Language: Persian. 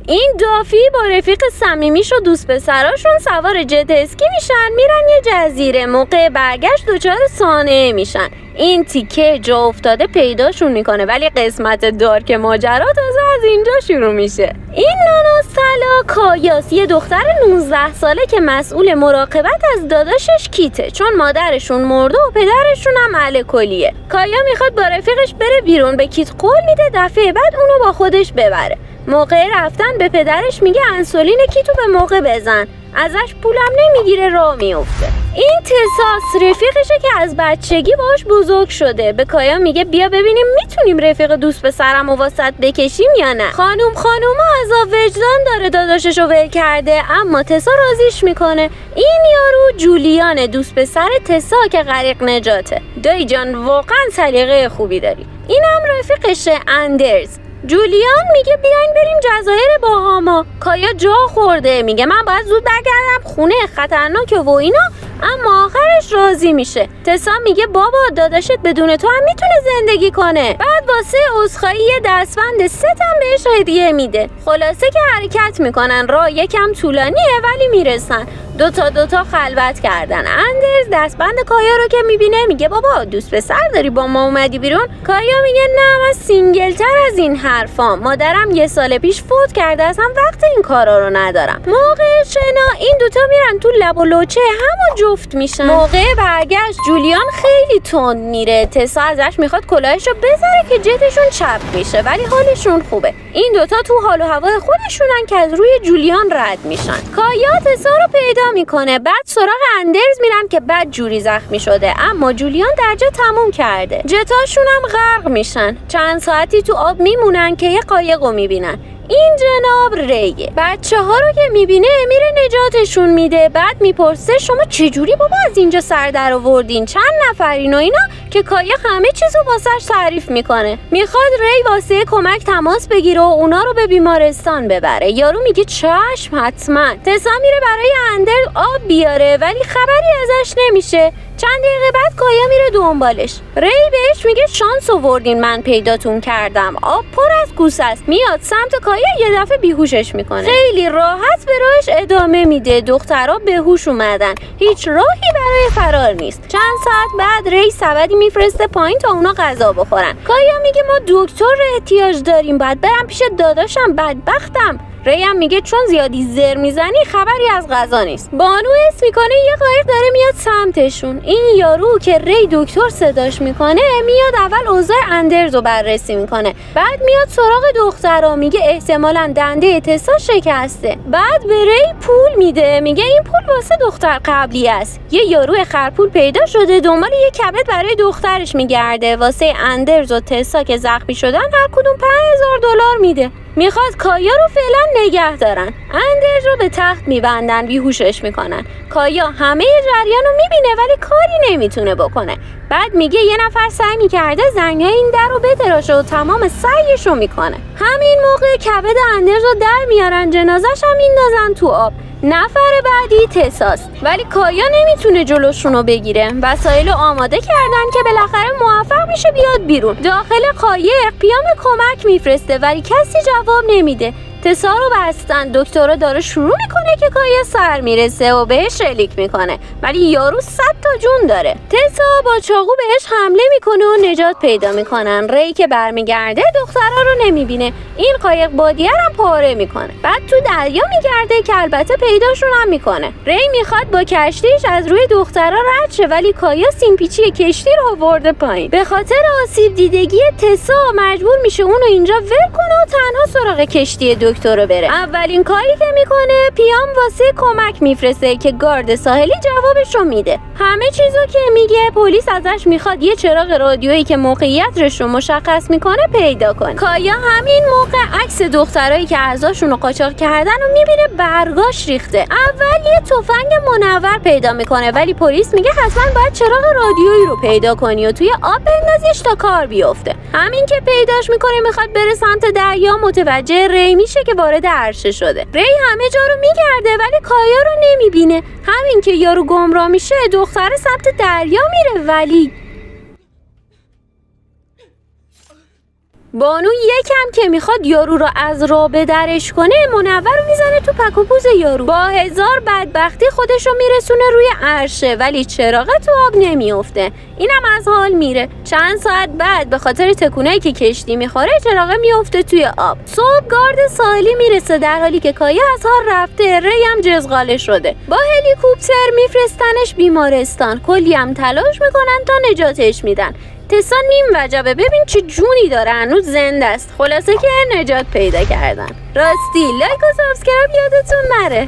این دافی با رفیق صمیمیش و دوست پسراشون سوار جت اسکی میشن، میرن یه جزیره. موقع برگشت دچار سانحه میشن. این تیکه جا افتاده پیداشون میکنه، ولی قسمت دارک ماجرا تازه از اینجا شروع میشه. این ناناستلا کایاس، یه دختر 19 ساله که مسئول مراقبت از داداشش کیته، چون مادرشون مرده و پدرشون هم الکلیه. کایا میخواد با رفیقش بره بیرون، به کیت قول میده دفعه بعد اونو با خودش ببره. موقع رفتن به پدرش میگه انسولین کیتو به موقع بزن، ازش پولم نمیگیره، راه میفته. این تساس رفیقشه که از بچگی باهاش بزرگ شده. به کایا میگه بیا ببینیم میتونیم رفیق دوست پسرم و واسط بکشیم یا نه. خانوما عذاب وجدان داره داداششو ول کرده، اما تسا راضیش میکنه. این یارو جولیان، دوست پسر تسا که غریق نجاته. دایی جان واقعا سلیقه خوبی داری. اینم رفیقشه اندرز. جولیان میگه بیاین بریم جزایر باهاما. کایا جا خورده، میگه من باید زود برگردم خونه، خطرناکه و اینا، اما آخرش راضی میشه. تسا میگه بابا داداشت بدون تو هم میتونه زندگی کنه. بعد واسه عذرخواهی یه دستبند 3 هم بهش هدیه میده. خلاصه که حرکت میکنن. راه یکم طولانیه ولی میرسن. دوتا خلوت کردن. اندرز دستبند کایا رو که میبینه میگه بابا دوست پسر داری با ما اومدی بیرون؟ کایا میگه نه من سینگل تر از این حرفام، مادرم 1 سال پیش فوت کرده، اصلا وقت این کارا رو ندارم. موقع شنا این دوتا میرن تو لب و لوچه همو جفت میشن. موقع برگشت جولیان خیلی تند میره. تسا ازش میخواد کلاهشو بذاره که جتشون چپ میشه، ولی حالشون خوبه. این دوتا تو حال و هوای خودشونن که از روی جولیان رد میشن. کایا تسا رو پیدا میکنه. بعد سراغ اندرز میرن که بد جوری زخمی شده، اما جولیان درجا تموم کرده. جتاشون هم غرق میشن. چند ساعتی تو آب میمونن که یه قایقو میبینن. این جناب ریه. بچه ها رو که میبینه میره نجاتشون میده. بعد میپرسه شما چجوری بابا از اینجا سر در آوردین، چند نفرین و اینا، که کایا همه چیزو واسش تعریف میکنه. میخواد ری واسه کمک تماس بگیره و اونا رو به بیمارستان ببره. یارو میگه چشم حتما. تسا میره برای اندرز آب بیاره، ولی خبری ازش نمیشه. چند دقیقه بعد کایا میره دنبالش. ری بهش میگه شانس آوردین من پیداتون کردم، آب پر از کوسه است. میاد سمت کایا، یه دفعه بیهوشش میکنه. خیلی راحت به راهش ادامه میده. دخترها بهوش اومدن، هیچ راهی برای فرار نیست. چند ساعت بعد ری سبدی میفرسته پایین تا اونا غذا بخورن. کایا میگه ما دکتر احتیاج داریم، باید برم پیش داداشم، بدبختم. ری هم میگه چون زیادی زر میزنی خبری از غذا نیست. بانو حس میکنه یه قایق داره میاد سمتشون. این یارو که ری دکتر صداش میکنه میاد اول اوضاع اندرز رو بررسی میکنه، بعد میاد سراغ دخترها، میگه احتمالاً دنده تسا شکسته. بعد به ری پول میده، میگه این پول واسه دختر قبلی است. یه یارو خرپول پیدا شده دنبال یه کبد برای دخترش میگرده. واسه اندرز و تسا که زخمی شدن هر کدوم $5000 میده. میخواد کایا رو فعلا نگه دارن. اندرز رو به تخت میبندن، بیهوشش میکنن. کایا همه جریان رو میبینه ولی کاری نمیتونه بکنه. بعد میگه یه نفر سعی میکرده زنگای این در رو بتراشه و تمام سعیش رو میکنه. همین موقع کبد اندرز رو در میارن، جنازش هم میندازن تو آب. نفر بعدی تساست، ولی کایا نمیتونه جلوشونو بگیره. وسایل آماده کردن که بالاخره موفق میشه بیاد بیرون. داخل قایق پیام کمک میفرسته ولی کسی جواب نمیده. تسا رو بستن. دکتر داره شروع میکنه که کایا سر میرسه و بهش شلیک میکنه، ولی یارو 100 تا جون داره. تسا با چاقو بهش حمله میکنه و نجات پیدا میکنن. ری که برمیگرده دخترها رو نمیبینه. این قایق بادیه هم پاره میکنه. بعد تو دریا میگرده که البته پیداشون هم میکنه. ری میخواد با کشتیش از روی دخترها رد شه، ولی کایا سیمپیچی کشتی رو آورده پایین. به خاطر آسیب دیدگی تسا مجبور میشه اونو اینجا ول کنه و تنها سراغ کشتی دکتر رو بره. اولین کاری که میکنه پیام واسه کمک میفرسته که گارد ساحلی جوابش رو میده. همه چیزو که میگه پلیس ازش میخواد یه چراغ رادیویی که موقعیتش رو مشخص میکنه پیدا کنه. کایا همین موقع عکس دخترایی که اعضاشون رو قاچاق کردن رو میبینه برگاش ریخته. اول یه تفنگ منور پیدا میکنه، ولی پلیس میگه حتما باید چراغ رادیویی رو پیدا کنی و توی آب بندازیش تا کار بیفته. همین که پیداش میکنه میخواد بره سمت دریا، متوجه ری میشه که وارد عرشه شده. ری همه جا رو میگرده ولی کایا رو نمیبینه. همین که یارو گمراه میشه دختر سمت دریا میره، ولی بانو یکم که میخواد یارو رو از راه بدرش کنه، منور رو میزنه تو پک و پوز یارو. با هزار بدبختی خودش رو میرسونه روی عرشه، ولی چراغ تو آب نمیفته. اینم از حال میره. چند ساعت بعد به خاطر تکونایی که کشتی میخوره چراغ میفته توی آب. صبح گارد ساحلی میرسه در حالی که کایه از حال رفته، ری هم جزغاله شده. با هلیکوپتر میفرستنش بیمارستان. کلی هم تلاش میکنن تا نجاتش میدن. تسا نیم وجبه، ببین چه جونی داره، هنوز زنده است. خلاصه که نجات پیدا کردن. راستی لایک و سابسکرایب یادتون نره.